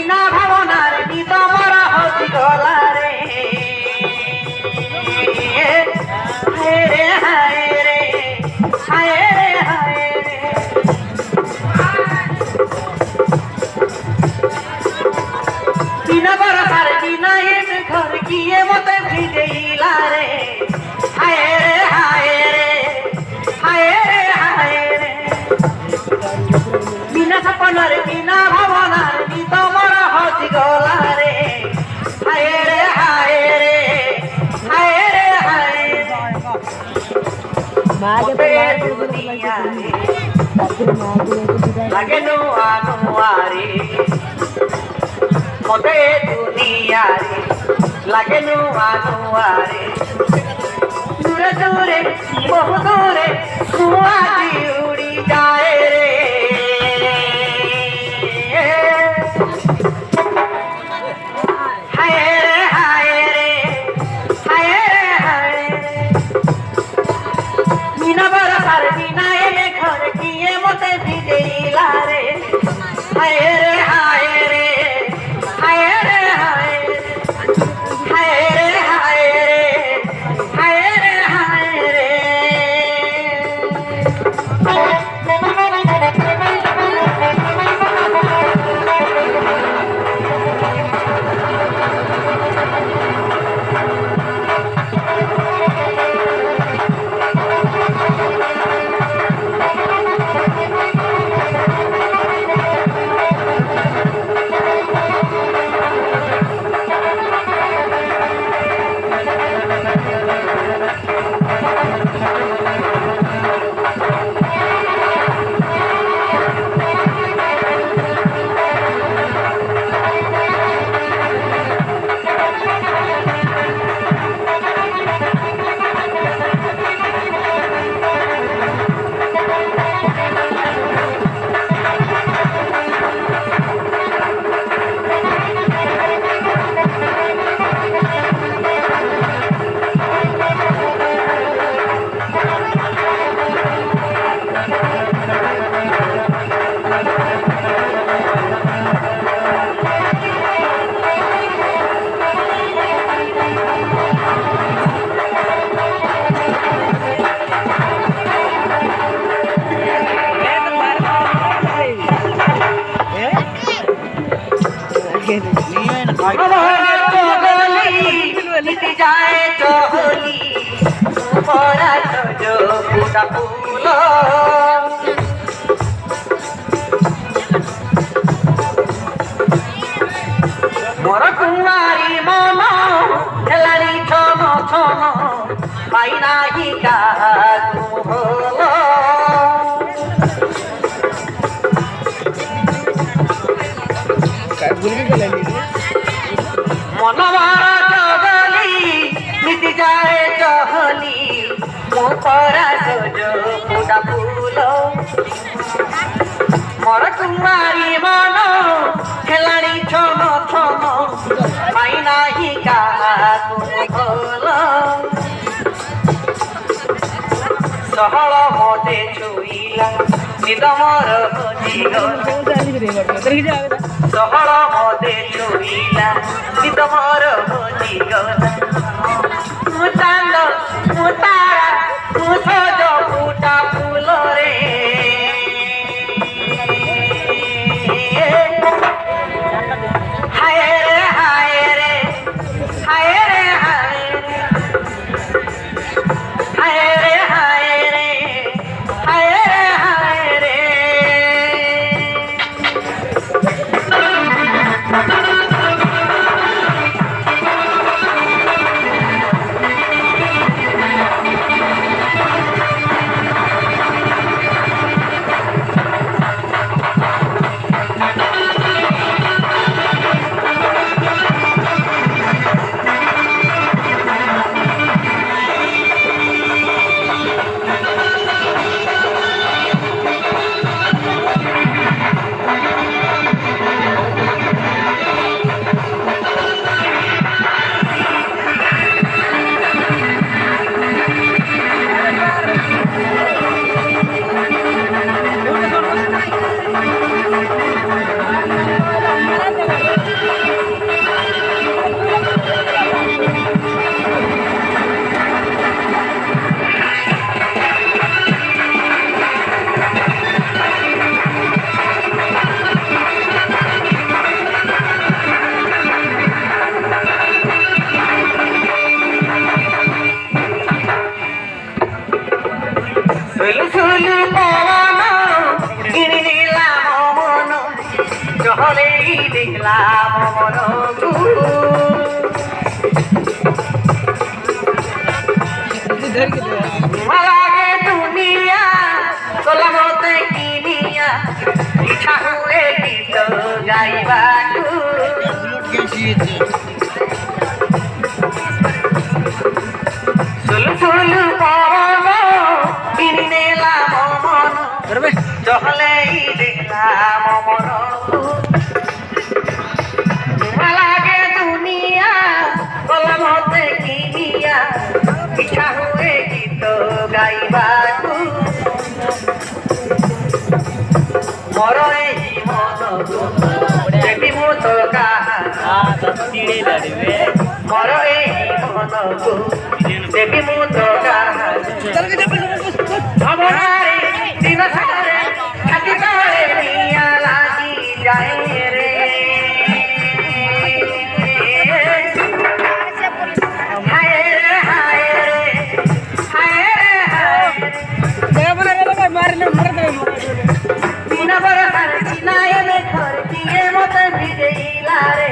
বিনা ভাবনার নিত মর হতি গলা রে হায় রে হায় রে হায় রে হায় রে বিনা বরসার বিনা এক ঘর গিয়ে মতে ভিজেইলা রে হায় রে হায় রে হায় রে হায় রে বিনা সপনার বিনা ভাবনার নিত মর হতি গলা রে হায় রে হায় রে হায় রে হায় লাগে নুয়া নুয়ারে মতে দুনিয়ারে লাগে নুয়া নুয়ারে দূরে দূরে বহু দূরে কুয়াটি উড়ি যায় রে হায় রে হায় রে হায় রে হায় রে বিনা বরসার বিনা এনে ঘর গিয়ে মতে ভিজেইলা রে হায় রে হায় রে হায় রে হায় রে হায় রে হায় রে হায় রে হায় রে যায় চহলি পরা সজো ফুটা ফুল মোর কুমারী মন খেলাড়ি ছন ছন পাই নাই কাহাকু ভোল মনবার চগলি মিটি যায় চহলি মো পরা সজো ফুটা ফুল মোর কুমারী মন খেলাড়ি ছন ছন পাই নাই কাহাকু ভোল সহল মতে ছুইলা নিদ মোর হজিগলা সহল মতে ছুইলা নিদ মোর হজিগলা মু চাঁদ মু তারা মু সজ ফুটা ফুল রে হায় রে হায় রে হায় রে হায় রে হায় রে হায় রে হায় রে হায় রে দেখলাম মনকু লাগে দুনিয়া কলমতে কিনিয়া ইচ্ছা হুয়ে গীত গাইবাকু সুলু সুলু পবন কিনি নেলাম মন চহলেই দেখলাম মনকু লাগে দুনিয়া কলমতে কিনিয়া ইচ্ছা হুয়ে গীত গাইবাকু মর এই মনকু দেবী মু তো মর এই মনকু দেবী মু তো ভবনারে দিন সারে ছাতি তলে নিয়া লাগি যায় রে হায় রে হায় রে হায় রে হায় দিন বড় সারে দিনায় ঘর দিয়ে মত ভিজেইলা রে